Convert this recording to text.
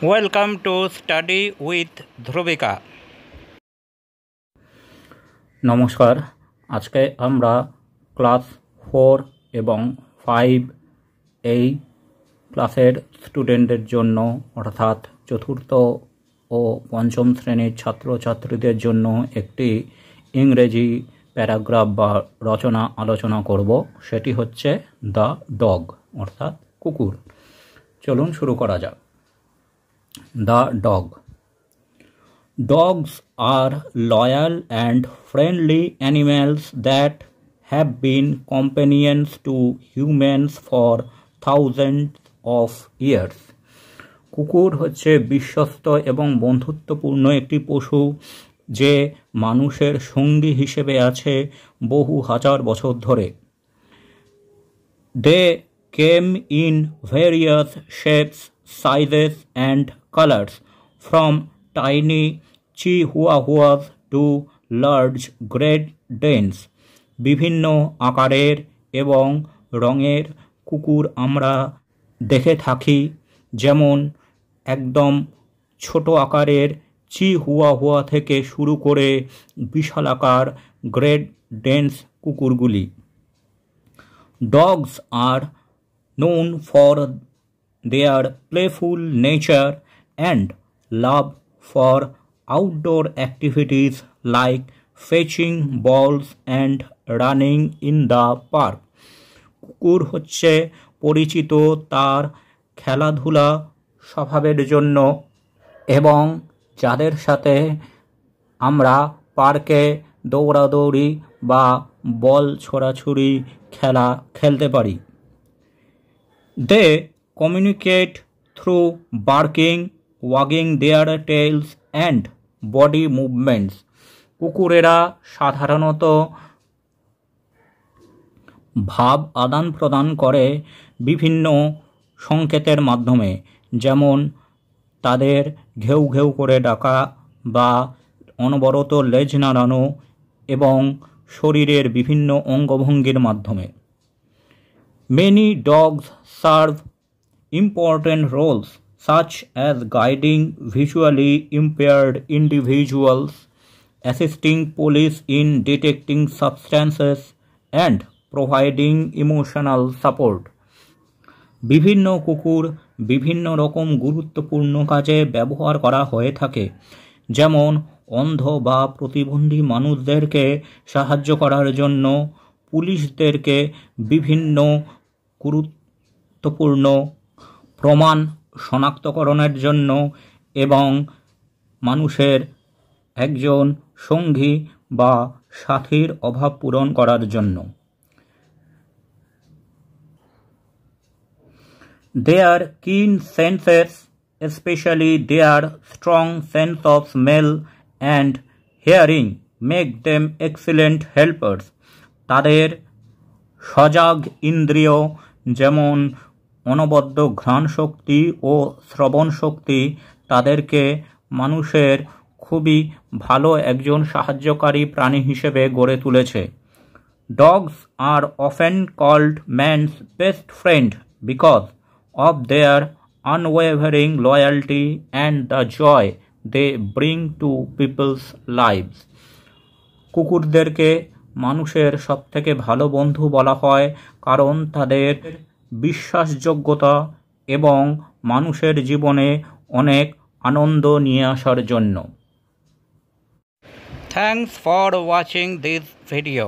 Welcome to study with Dhruvika. নমস্কার। আজকে আমরা ক্লাস 4 এবং 5 এই ক্লাসের স্টুডেন্টদের জন্য অর্থাৎ চতুর্থ ও পঞ্চম শ্রেণীর ছাত্রছাত্রীদের জন্য একটি ইংরেজি প্যারাগ্রাফ বা রচনা আলোচনা করব। সেটি হচ্ছে দ্য ডগ অর্থাৎ কুকুর। চলুন শুরু করা যাক। The dog. Dogs are loyal and friendly animals that have been companions to humans for thousands of years. কুকুর হচ্ছে বিশ্বস্ত এবং বন্ধুত্বপূর্ণ একটি পশু যে মানুষের সঙ্গী হিসেবে আছে বহু হাজার বছর ধরে। They came in various shapes, sizes and colors, from tiny chihuahuas to large Great Danes. বিভিন্ন আকারের এবং রঙের কুকুর আমরা দেখে থাকি, যেমন একদম ছোট আকারের চিহুয়াহুয়া থেকে শুরু করে বিশালাকার গ্রেট ডেন্স কুকুরগুলি। Dogs are known for their playful nature and love for outdoor activities like fetching balls and running in the park. কুকুর হচ্ছে পরিচিত তার খেলাধুলা স্বভাবের জন্য এবং যাদের সাথে আমরা পার্কে দৌড়াদৌড়ি বা বল ছোড়াছুড়ি খেলা খেলতে পারি। They communicate through barking, wagging their tails and body movements. কুকুরেরা সাধারণত ভাব আদান প্রদান করে বিভিন্ন সংকেতের মাধ্যমে, যেমন তাদের ঘেউ ঘেউ করে ডাকা বা অনবরত লেজ নাড়ানো এবং শরীরের বিভিন্ন অঙ্গভঙ্গির মাধ্যমে। Many dogs serve important roles such as guiding visually impaired individuals, assisting police in detecting substances, and providing emotional support. বিভিন্ন কুকুর বিভিন্ন রকম গুরুত্বপূর্ণ কাজে ব্যবহার করা হয়ে থাকে, যেমন অন্ধ বা প্রতিবন্ধী মানুষদেরকে সাহায্য করার জন্য, পুলিশদেরকে বিভিন্ন গুরুত্বপূর্ণ প্রমাণ শনাক্তকরণের জন্য এবং মানুষের একজন সঙ্গী বা সাথীর অভাব পূরণ করার জন্য। Their keen senses, especially their strong sense of smell and hearing, make them excellent helpers. তাদের সজাগ ইন্দ্রিয় যেমন অনবদ্য ঘ্রাণ শক্তি ও শ্রবণ শক্তি তাদেরকে মানুষের খুবই ভালো একজন সাহায্যকারী প্রাণী হিসেবে গড়ে তুলেছে। Dogs are often called man's best friend because of their unwavering loyalty and the joy they bring to people's lives. কুকুরদেরকে মানুষের সবথেকে ভালো বন্ধু বলা হয় কারণ তাদের বিশ্বাসযোগ্যতা এবং মানুষের জীবনে অনেক আনন্দ নিয়ে আসার জন্য। Thanks for watching this video.